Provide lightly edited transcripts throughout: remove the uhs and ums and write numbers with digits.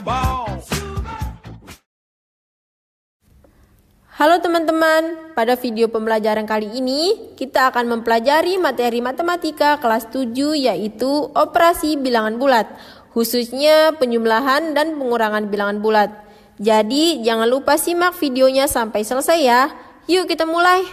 ball. Halo teman-teman, pada video pembelajaran kali ini kita akan mempelajari materi matematika kelas 7 yaitu operasi bilangan bulat, khususnya penjumlahan dan pengurangan bilangan bulat. Jadi jangan lupa simak videonya sampai selesai ya. Yuk kita mulai.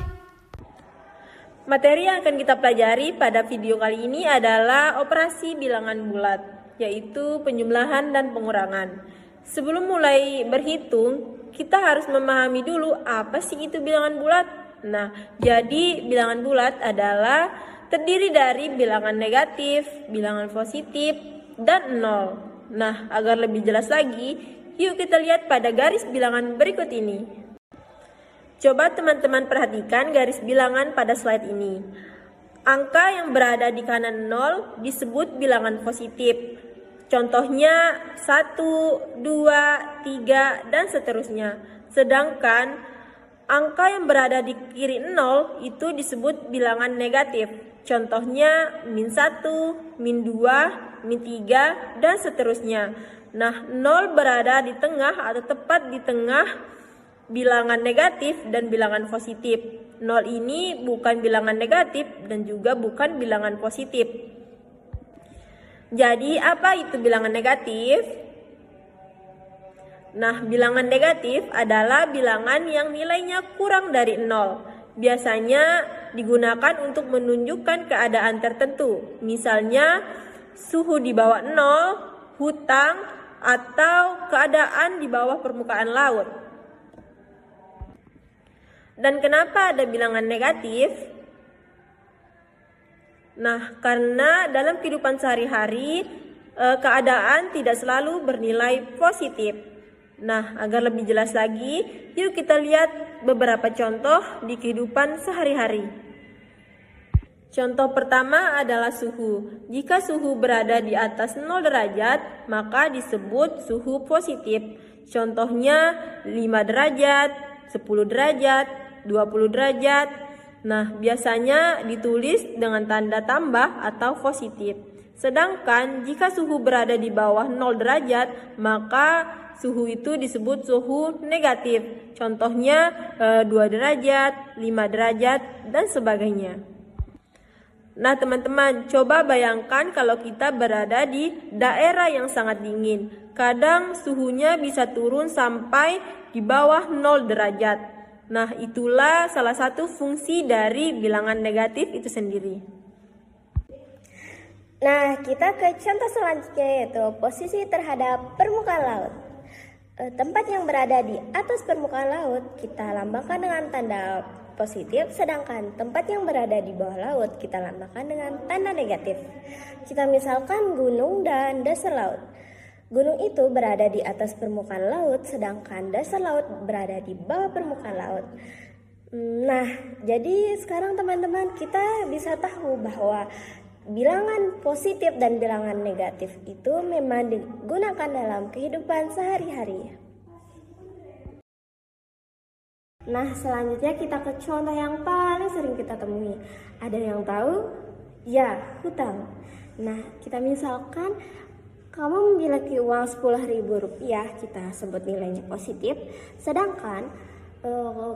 Materi yang akan kita pelajari pada video kali ini adalah operasi bilangan bulat, yaitu penjumlahan dan pengurangan. Sebelum mulai berhitung, kita harus memahami dulu apa sih itu bilangan bulat. Nah, jadi bilangan bulat adalah terdiri dari bilangan negatif, bilangan positif, dan nol. Nah, agar lebih jelas lagi, yuk kita lihat pada garis bilangan berikut ini. Coba teman-teman perhatikan garis bilangan pada slide ini. Angka yang berada di kanan 0 disebut bilangan positif. Contohnya 1, 2, 3, dan seterusnya. Sedangkan angka yang berada di kiri 0 itu disebut bilangan negatif. Contohnya min 1, min 2, min 3, dan seterusnya. Nah, 0 berada di tengah atau tepat di tengah bilangan negatif dan bilangan positif. 0 ini bukan bilangan negatif dan juga bukan bilangan positif. Jadi apa itu bilangan negatif? Nah, bilangan negatif adalah bilangan yang nilainya kurang dari 0. Biasanya digunakan untuk menunjukkan keadaan tertentu. Misalnya suhu di bawah 0, hutang, atau keadaan di bawah permukaan laut. Dan kenapa ada bilangan negatif? Nah, karena dalam kehidupan sehari-hari keadaan tidak selalu bernilai positif. Nah, agar lebih jelas lagi, yuk kita lihat beberapa contoh di kehidupan sehari-hari. Contoh pertama adalah suhu. Jika suhu berada di atas 0 derajat, maka disebut suhu positif. Contohnya 5 derajat, 10 derajat, 20 derajat. Nah, biasanya ditulis dengan tanda tambah atau positif. Sedangkan jika suhu berada di bawah 0 derajat, maka suhu itu disebut suhu negatif. Contohnya 2 derajat, 5 derajat, dan sebagainya. Nah, teman-teman, coba bayangkan kalau kita berada di daerah yang sangat dingin. Kadang suhunya bisa turun sampai di bawah 0 derajat. Nah, itulah salah satu fungsi dari bilangan negatif itu sendiri. Nah, kita ke contoh selanjutnya yaitu posisi terhadap permukaan laut. Tempat yang berada di atas permukaan laut kita lambangkan dengan tanda positif, sedangkan tempat yang berada di bawah laut kita lambangkan dengan tanda negatif. Kita misalkan gunung dan dasar laut. Gunung itu berada di atas permukaan laut, sedangkan dasar laut berada di bawah permukaan laut. Nah, jadi sekarang teman-teman kita bisa tahu bahwa bilangan positif dan bilangan negatif itu memang digunakan dalam kehidupan sehari-hari. Nah, selanjutnya kita ke contoh yang paling sering kita temui. Ada yang tahu? Ya, hutang. Nah, kita misalkan kamu memiliki uang Rp10.000, kita sebut nilainya positif. Sedangkan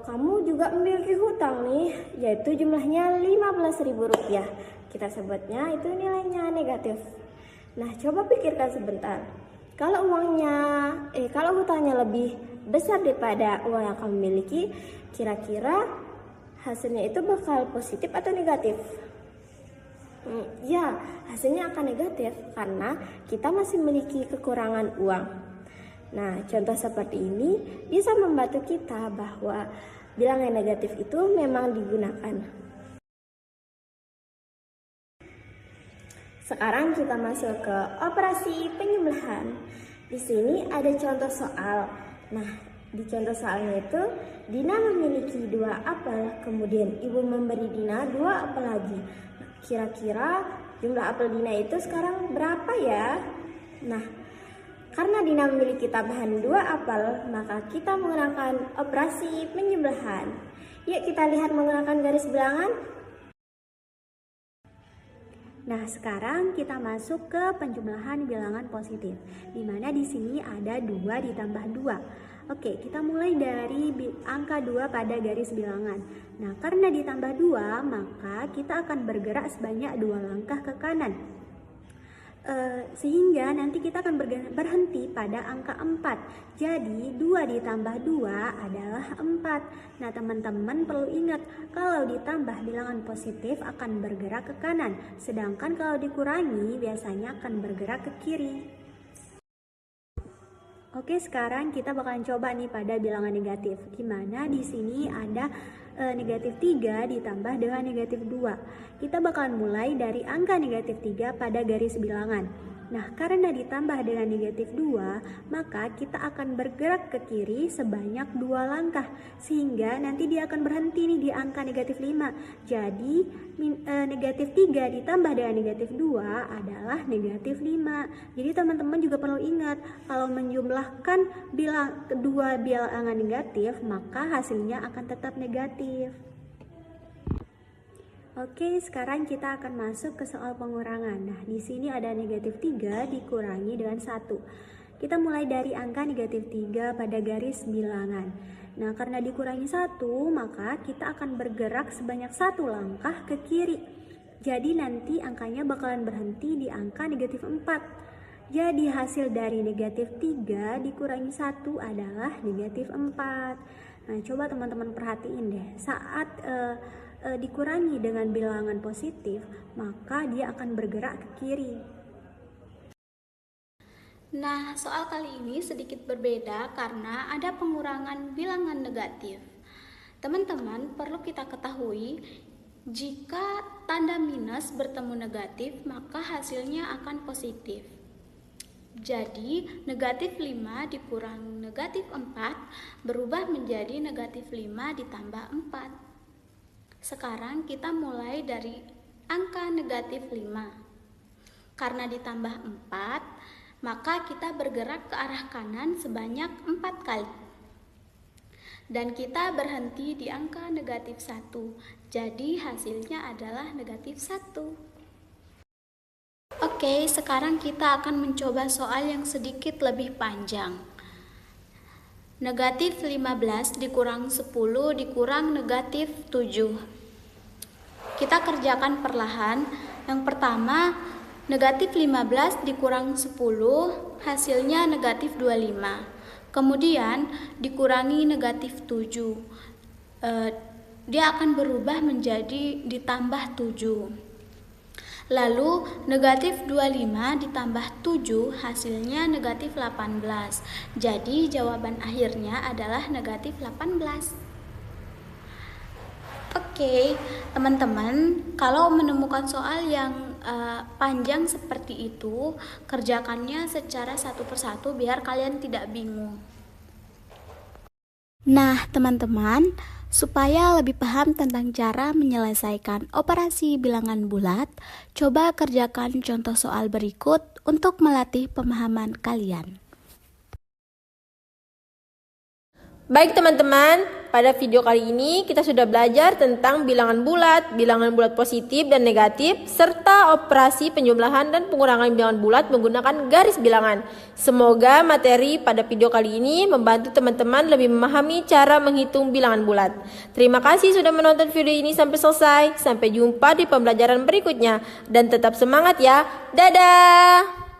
kamu juga memiliki hutang nih, yaitu jumlahnya Rp15.000. Kita sebutnya itu nilainya negatif. Nah, coba pikirkan sebentar. Kalau hutangnya lebih besar daripada uang yang kamu miliki, kira-kira hasilnya itu bakal positif atau negatif? Ya, hasilnya akan negatif karena kita masih memiliki kekurangan uang. Nah, contoh seperti ini bisa membantu kita bahwa bilangan negatif itu memang digunakan. Sekarang kita masuk ke operasi penjumlahan. Di sini ada contoh soal. Nah, di contoh soalnya itu Dina memiliki 2 apel, kemudian ibu memberi Dina 2 apel lagi. Kira-kira jumlah apel Dina itu sekarang berapa ya? Nah, karena Dina memiliki tambahan 2 apel, maka kita menggunakan operasi penjumlahan. Yuk kita lihat menggunakan garis bilangan. Nah, sekarang kita masuk ke penjumlahan bilangan positif, di mana di sini ada 2 ditambah 2. Oke, kita mulai dari angka 2 pada garis bilangan. Nah, karena ditambah 2, maka kita akan bergerak sebanyak 2 langkah ke kanan. Sehingga nanti kita akan berhenti pada angka 4. Jadi 2 ditambah 2 adalah 4. Nah, teman-teman perlu ingat kalau ditambah bilangan positif akan bergerak ke kanan, sedangkan kalau dikurangi biasanya akan bergerak ke kiri. Oke, sekarang kita bakalan coba nih pada bilangan negatif. Gimana di sini ada negatif 3 ditambah dengan negatif 2. Kita bakalan mulai dari angka negatif 3 pada garis bilangan. Nah, karena ditambah dengan negatif 2, maka kita akan bergerak ke kiri sebanyak 2 langkah, sehingga nanti dia akan berhenti nih di angka negatif 5. Jadi negatif 3 ditambah dengan negatif 2 adalah negatif 5. Jadi teman-teman juga perlu ingat, kalau menjumlahkan kedua bilangan negatif, maka hasilnya akan tetap negatif. Oke, sekarang kita akan masuk ke soal pengurangan. Nah, di sini ada negatif 3 dikurangi dengan 1. Kita mulai dari angka negatif 3 pada garis bilangan. Nah, karena dikurangi 1, maka kita akan bergerak sebanyak 1 langkah ke kiri. Jadi nanti angkanya bakalan berhenti di angka negatif 4. Jadi hasil dari negatif 3 dikurangi 1 adalah negatif 4. Nah, coba teman-teman perhatiin deh, saat dikurangi dengan bilangan positif, maka dia akan bergerak ke kiri. Nah, soal kali ini sedikit berbeda karena ada pengurangan bilangan negatif. Teman-teman perlu kita ketahui, jika tanda minus bertemu negatif, maka hasilnya akan positif. Jadi, negatif 5 dikurang negatif 4 berubah menjadi negatif 5 ditambah 4. Sekarang kita mulai dari angka negatif 5. Karena ditambah 4, maka kita bergerak ke arah kanan sebanyak 4 kali. Dan kita berhenti di angka negatif 1. Jadi hasilnya adalah negatif 1. Oke, sekarang kita akan mencoba soal yang sedikit lebih panjang. Negatif 15 dikurang 10 dikurang negatif 7. Kita kerjakan perlahan. Yang pertama, negatif 15 dikurang 10 hasilnya negatif 25. Kemudian dikurangi negatif 7. Dia akan berubah menjadi ditambah 7. Lalu negatif 25 ditambah 7 hasilnya negatif 18. Jadi jawaban akhirnya adalah negatif 18. Oke, teman-teman, kalau menemukan soal yang panjang seperti itu, kerjakannya secara satu persatu biar kalian tidak bingung. Nah, teman-teman, supaya lebih paham tentang cara menyelesaikan operasi bilangan bulat, coba kerjakan contoh soal berikut untuk melatih pemahaman kalian. Baik teman-teman, pada video kali ini kita sudah belajar tentang bilangan bulat positif dan negatif, serta operasi penjumlahan dan pengurangan bilangan bulat menggunakan garis bilangan. Semoga materi pada video kali ini membantu teman-teman lebih memahami cara menghitung bilangan bulat. Terima kasih sudah menonton video ini sampai selesai. Sampai jumpa di pembelajaran berikutnya. Dan tetap semangat ya. Dadah!